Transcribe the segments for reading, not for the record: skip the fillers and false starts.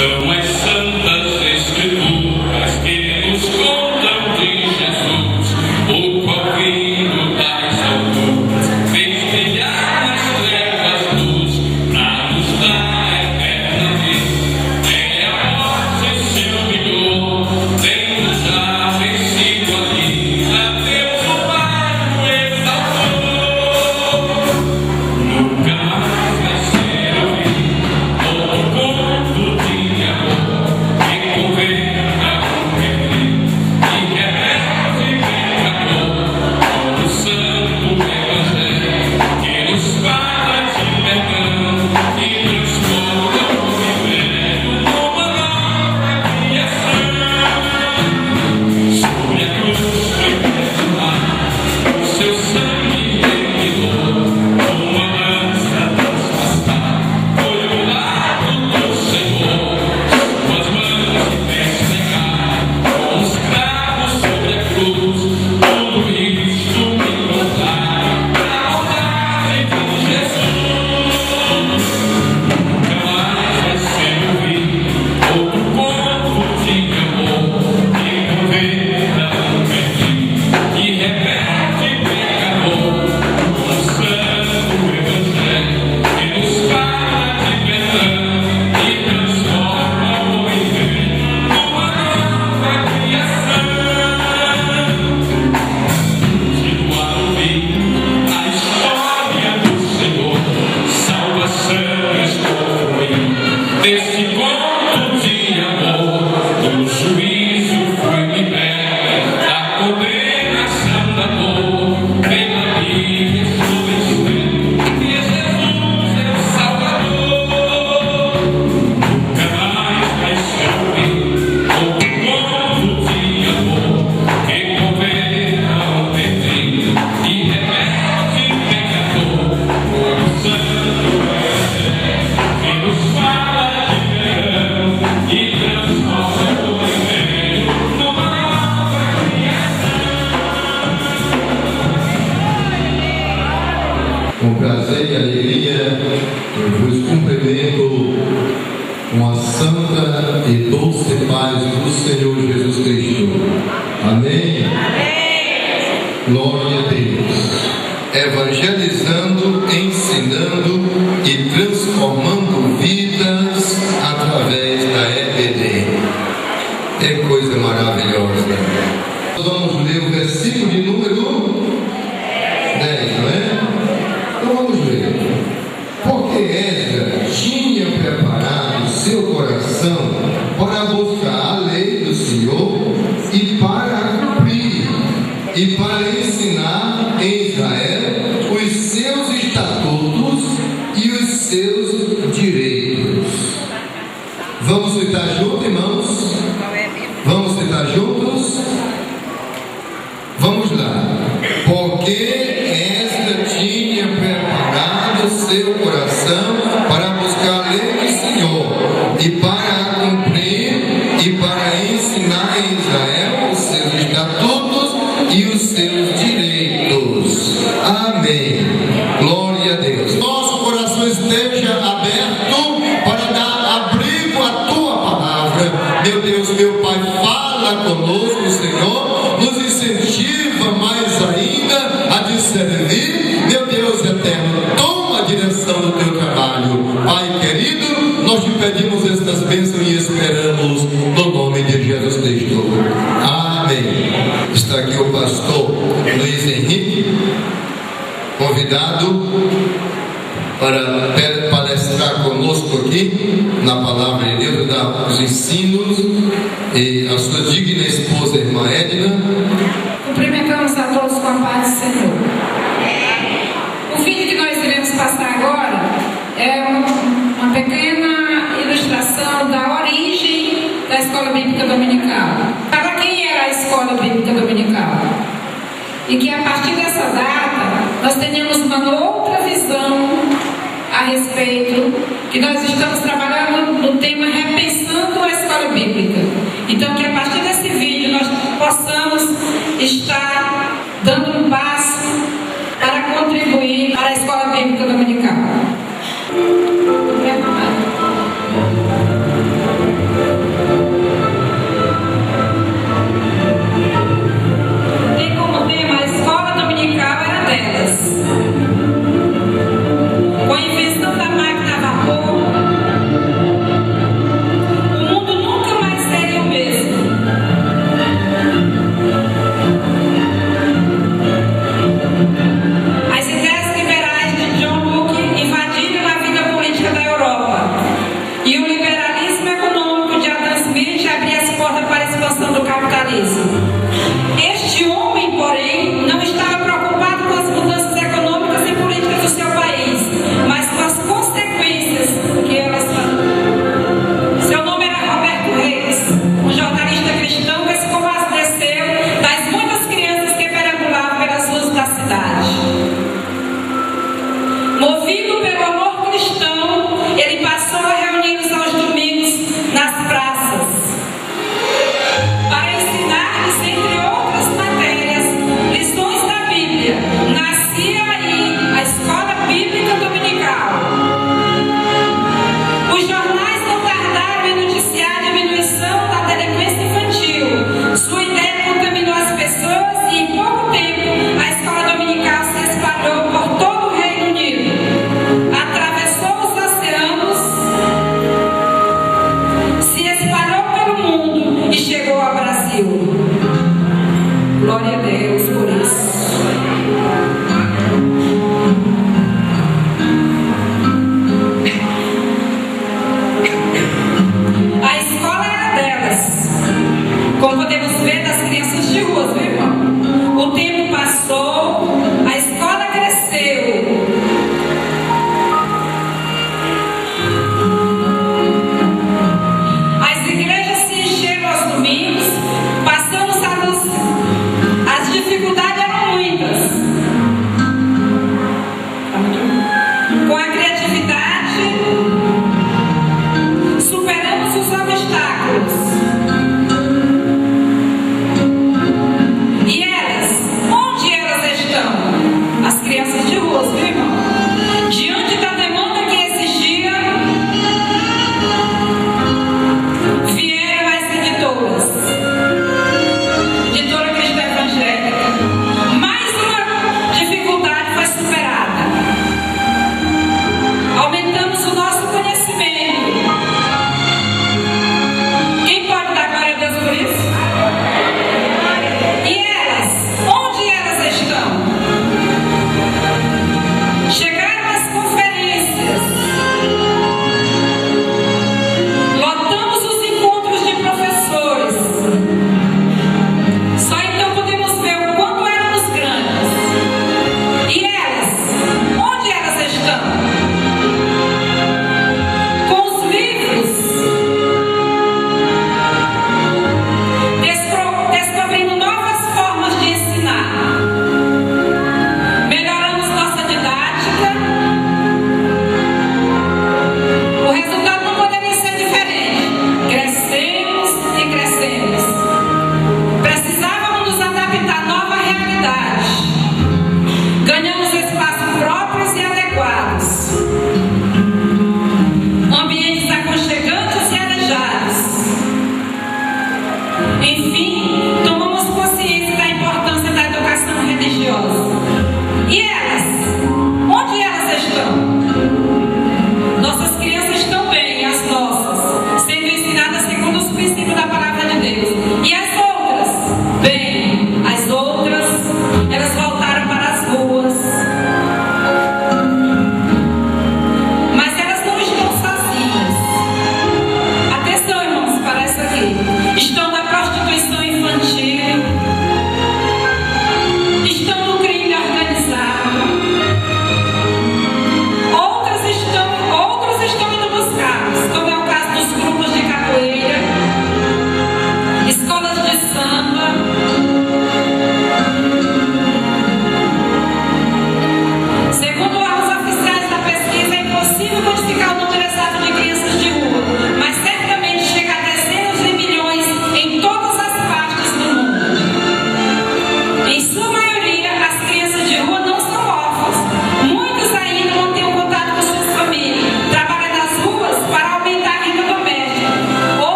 São as santas escrituras que nos contam de Jesus, o qual vindo das alturas fez brilhar nas trevas luz, pra nos dar a eterna vida. Nem a morte se humilhou, nem nos já vencido a vida. Deus o Pai o exaltou. Nunca mais vai ser ouvido outro conto de amor que governa o pequeno e rebelde pecador, como o santo evangelho que nos fala de perdão e transforma o viver numa nova criação. Sobre a cruz foi derramado o seu sangue remidor, uma lança transpastada foi o lado do Senhor. Suas mãos despegaram com os cravos sobre a cruz, tudo isto me contaram da maldade de Jesus. Nunca mais vai ser ouvido outro conto de amor que governa o perdido e rebelde pecador, como o santo evangelho que nos fala de perdão e transforma o viver numa nova criação. Continuar a ouvir a história do Senhor, salvação estou fluindo desse conto de amor. Do juízo fui liberto, da condenação da dor, pela Bíblia estou escrito que Jesus é o Salvador. Nunca mais vai ser ouvido outro conto de amor que governa o perdido e rebelde pecador, como o santo evangelho que nos fala de perdão e transforma o viver numa nova criação. Com prazer e alegria, eu vos cumprimento com a santa e doce paz do Senhor Jesus Cristo. Amém? Glória a Deus. Evangelizando, ensinando e transformando vidas através da EBD. É coisa maravilhosa. Nós vamos ler o versículo de número 10, não é? Então vamos ver. Porque Esdras tinha preparado seu coração para buscar a lei do Senhor e para cumprir, e para ensinar em Israel os seus estatutos e os seus direitos. Vamos citar juntos, irmãos? Vamos citar juntos? Vamos lá. Porque Esdras tinha preparado seu coração para buscar a lei do Senhor e para a cumprir e para ensinar em Israel os seus estatutos e os seus direitos. Amém. Glória a Deus. Nosso coração esteja aberto para dar abrigo à tua palavra. Meu Deus, meu Pai, fala conosco, Senhor, nos incentiva mais ainda a discernir. Meu Deus eterno, toma a direção do teu trabalho. Pai querido, nós te pedimos estas bênçãos e esperamos no nome de Jesus Cristo. Amém. Está aqui o pastor Luiz Henrique, convidado para palestrar conosco aqui na palavra de Deus, dar os ensinos, e a sua digna esposa, irmã Edna. Cumprimentamos a todos com a paz do Senhor. O vídeo que nós iremos passar agora é uma pequena ilustração da origem da Escola Bíblica Dominical. Para quem era a Escola Bíblica Dominical? E que a partir dessa data nós tenhamos uma outra visão a respeito, que nós estamos trabalhando no tema Repensando a Escola Bíblica. Então, que a partir desse vídeo nós possamos estar dando um passo para contribuir para a Escola Bíblica Dominical. capitalismo. Este homem, porém, não estava preocupado com as mudanças econômicas e políticas do seu país, mas com as consequências que elas fazem. Seu nome era Roberto Reis, um jornalista cristão que se compadeceu das muitas crianças que perambulavam pelas ruas da cidade. Movido pelo amor cristão, ele passou a reunir-nos aos domingos nas praças para ensinar-lhes, entre outras matérias,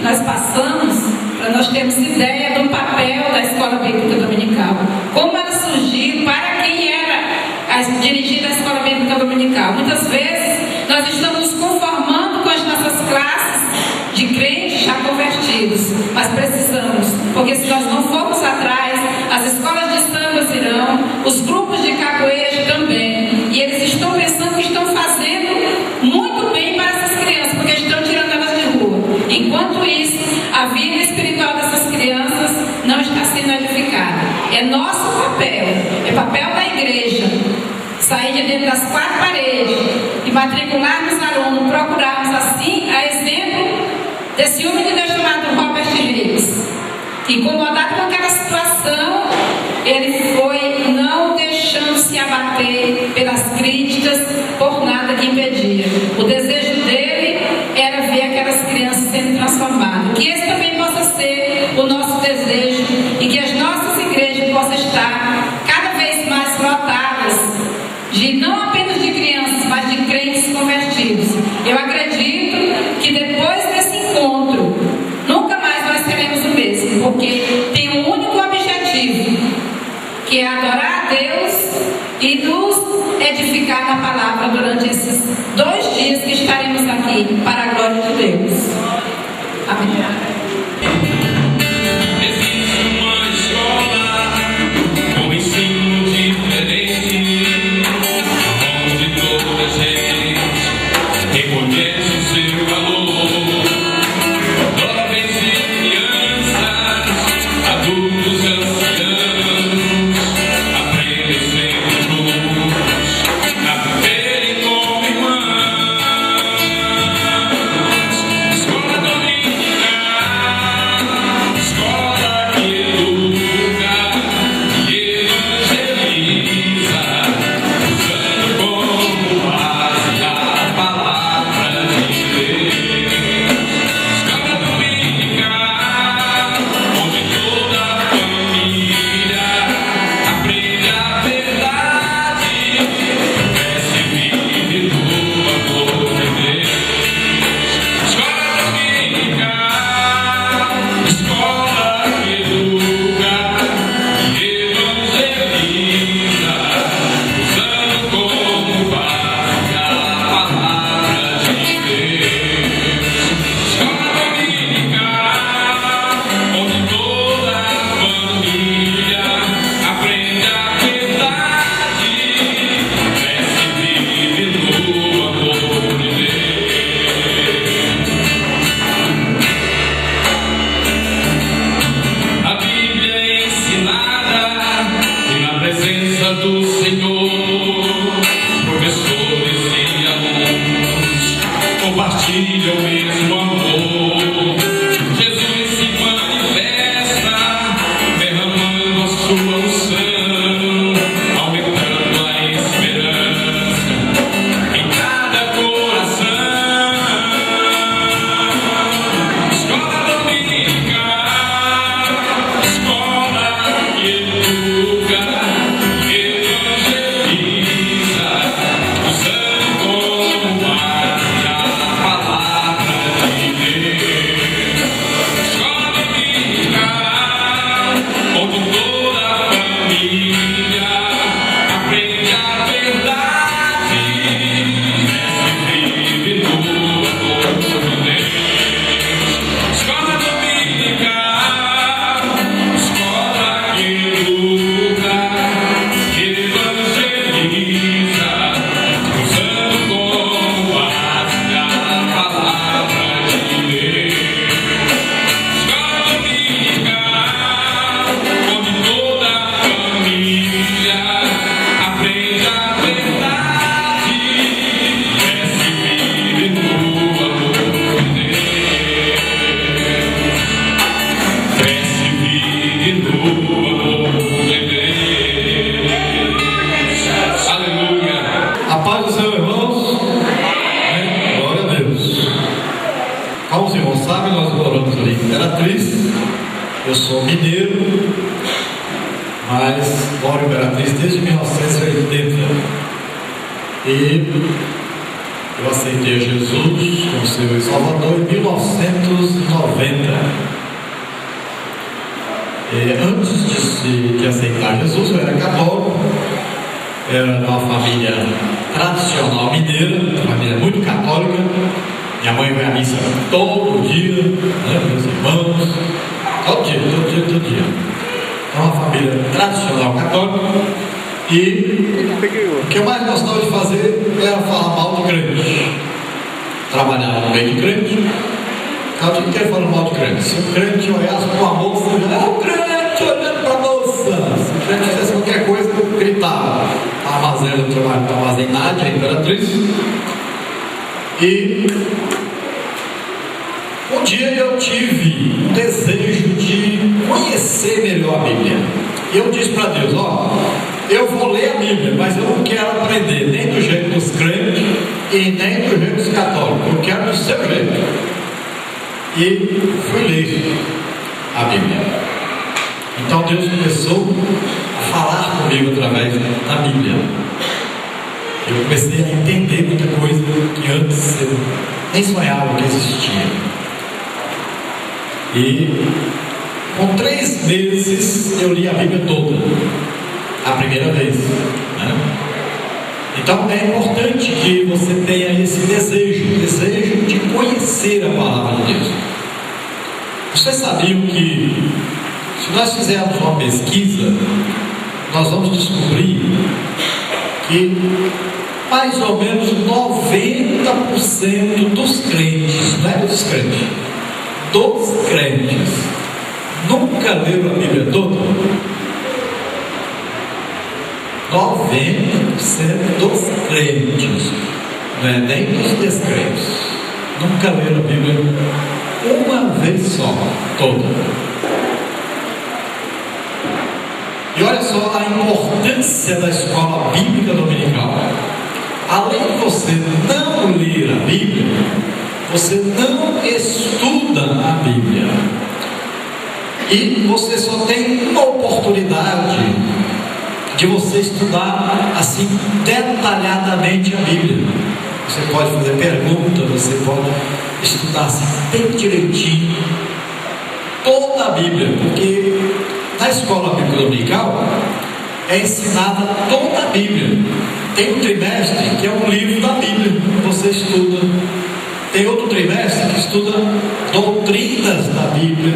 nós passamos para nós termos ideia do papel da Escola Bíblica Dominical. Como ela surgiu, para quem era dirigida a Escola Bíblica Dominical. Muitas vezes nós estamos nos conformando com as nossas classes de crentes já convertidos, mas precisamos, porque se nós não formos atrás, as escolas de samba irão, os grupos de capoeira também, e eles estão pensando que estão fazendo muito bem para essas crianças, porque estão tirando elas de rua. Enquanto isso, a vida espiritual dessas crianças não está sendo edificada. É nosso papel, é papel da igreja, sair de dentro das quatro paredes e matricularmos alunos, procurarmos assim, a exemplo desse homem de Deus chamado Robert Hicks. Incomodado com aquela situação, ele foi não deixando se abater pelas críticas, por nada que impedia. O desejo dele era ver aquelas crianças sendo transformadas. Que esse também possa ser o nosso desejo e que as nossas igrejas possam estar cada vez mais lotadas, não apenas de crianças, mas de crentes convertidos. Eu acredito que depois desse encontro, nunca mais nós teremos o mesmo, porque tem um único objetivo, que é adorar a Deus e nos edificar na palavra durante esses 2 dias que estaremos aqui, para a glória de Deus. Amém. Existe uma escola com ensino diferente, onde toda gente reconhece o seu valor. Jovens e crianças, adultos e ancianos, aprendem sempre juntos a viverem como irmãos. Escola dominical, escola que educa e evangeliza, usando como base a palavra de Deus. Escola dominical, onde toda a família aprende a verdade, cresce e vive no amor de Deus. Escola dominical, escola que educa e evangeliza, usando como base a palavra de Deus. Escola dominical, onde toda a família aprende a verdade, cresce e vive no amor de Deus. A Bíblia é ensinada e na presença do Senhor, professores e alunos compartilham o mesmo amor. Jesus se manifesta, derramando a sua unção, aumentando a esperança em cada coração. Escola dominical, escola que educa e evangeliza, usando como base a palavra de Deus. Escola dominical, onde toda a família aprende a verdade, cresce e vive no amor de Deus. Escola dominical, escola que educa e evangeliza, usando como base a palavra de Deus. Escola dominical, onde toda a família aprende a verdade, cresce e vive no amor de Deus. Cresce e vive no amor de Deus. Aleluia. A paz do Senhor, irmãos. Amém. Glória a Deus. Como os irmãos sabem, nós moramos ali em Imperatriz. Eu sou mineiro, mas moro em Imperatriz desde 1980. E Eu aceitei Jesus como seu Salvador em 1990. Antes de aceitar Jesus, eu era católico, era de uma família tradicional mineira, uma família muito católica. Minha mãe vai à missa todo dia, né, meus irmãos, todo dia. É uma família tradicional católica. E o que eu mais gostava de fazer era falar mal de crente. Trabalhava no meio de crente. O dia inteiro falando mal de crente. Se o crente olhasse para uma moça, o crente olhando para a moça. Se o crente fizesse qualquer coisa, eu gritava. A armazém do trabalho da armazenagem, a imperatriz. E um dia eu tive um desejo de conhecer melhor a Bíblia. E eu disse para Deus: eu vou ler a Bíblia, mas eu não quero aprender nem do jeito dos crentes e nem do jeito dos católicos. Eu quero do seu jeito. E fui ler a Bíblia. Então Deus começou a falar comigo através da Bíblia. Eu comecei a entender muita coisa que antes eu nem sonhava que existia. E com 3 meses eu li a Bíblia toda, a primeira vez, né? Então é importante que você tenha esse desejo de conhecer a palavra de Deus. Vocês sabiam que se nós fizermos uma pesquisa, nós vamos descobrir que mais ou menos 90% dos crentes, não é dos crentes, dos crentes, nunca leram a Bíblia toda. 90% dos crentes, não é nem dos descrentes, nunca leram a Bíblia uma vez só, toda. E olha só a importância da escola bíblica dominical. Além de você não ler a Bíblia, você não estuda a Bíblia. E você só tem uma oportunidade de você estudar assim detalhadamente a Bíblia. Você pode fazer perguntas, você pode estudar assim bem direitinho toda a Bíblia, porque na escola bíblica dominical é ensinada toda a Bíblia. Tem um trimestre que é um livro da Bíblia que você estuda. Tem outro trimestre que estuda doutrinas da Bíblia.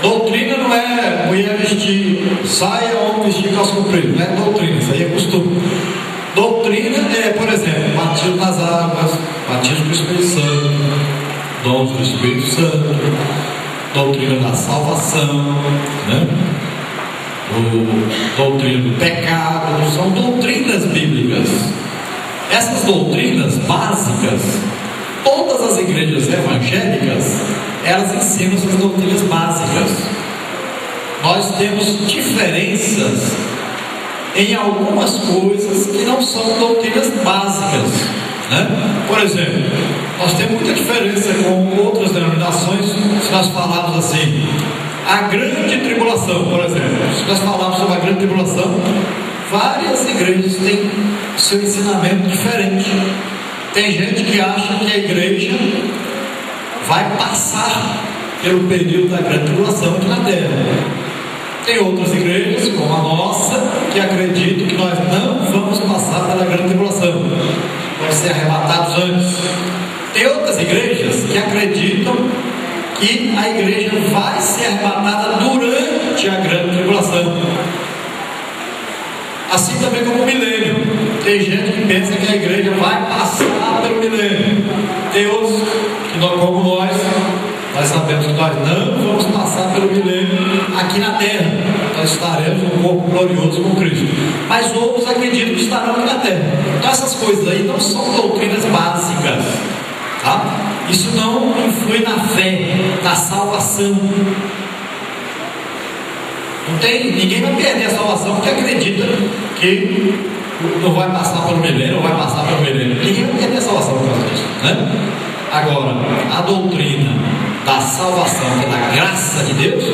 Doutrina não é mulher vestir saia ou vestir calça comprida, não é doutrina, isso aí é costume. Doutrina é, por exemplo, batismo nas águas, batismo do Espírito Santo, dons do Espírito Santo, doutrina da salvação, né? Doutrina do pecado, são doutrinas bíblicas. Essas doutrinas básicas, todas as igrejas evangélicas, elas ensinam essas doutrinas básicas. Nós temos diferenças em algumas coisas que não são doutrinas básicas, né? Por exemplo, nós temos muita diferença com outras denominações. Se nós falarmos assim, a grande tribulação, por exemplo, se nós falarmos sobre a grande tribulação, várias igrejas têm seu ensinamento diferente. Tem gente que acha que a igreja vai passar pelo período da grande tribulação aqui na terra. Tem outras igrejas, como a nossa, que acreditam que nós não vamos passar pela grande tribulação, vamos ser arrebatados antes. Tem outras igrejas que acreditam que a igreja vai ser arrebatada durante a grande tribulação. Assim também como o milênio. Tem gente que pensa que a igreja vai passar pelo milênio. Tem outros que, como nós sabemos que nós não vamos passar pelo milênio aqui na terra. Nós estaremos um corpo glorioso com Cristo. Mas outros acreditam que estarão aqui na terra. Então essas coisas aí não são doutrinas básicas, tá? Isso não influi na fé, na salvação. Ninguém vai perder a salvação porque acredita que não vai passar pelo milênio, não vai passar pelo milênio. Ninguém vai perder a salvação por causa disso, né? Agora, a doutrina da salvação, que é da graça de Deus,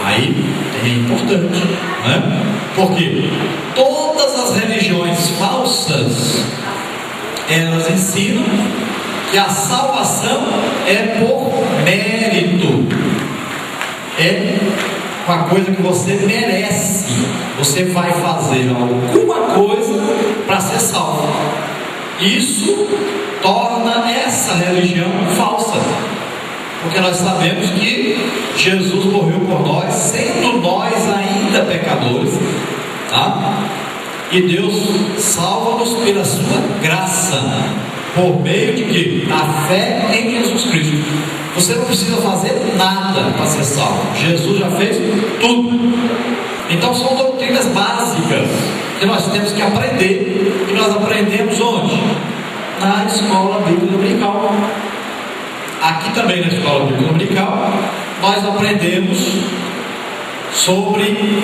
aí é importante, né? Porque todas as religiões falsas, Elas ensinam que a salvação é por mérito, é uma coisa que você merece. Você vai fazer alguma coisa para ser salvo. Isso torna essa religião falsa, porque nós sabemos que Jesus morreu por nós, sendo nós ainda pecadores, tá? E Deus salva-nos pela sua graça, por meio de quê? Da fé em Jesus Cristo. Você não precisa fazer nada para ser salvo. Jesus já fez tudo. Então são doutrinas básicas que nós temos que aprender. E nós aprendemos onde? Na escola bíblica dominical. Aqui também na escola bíblica dominical nós aprendemos sobre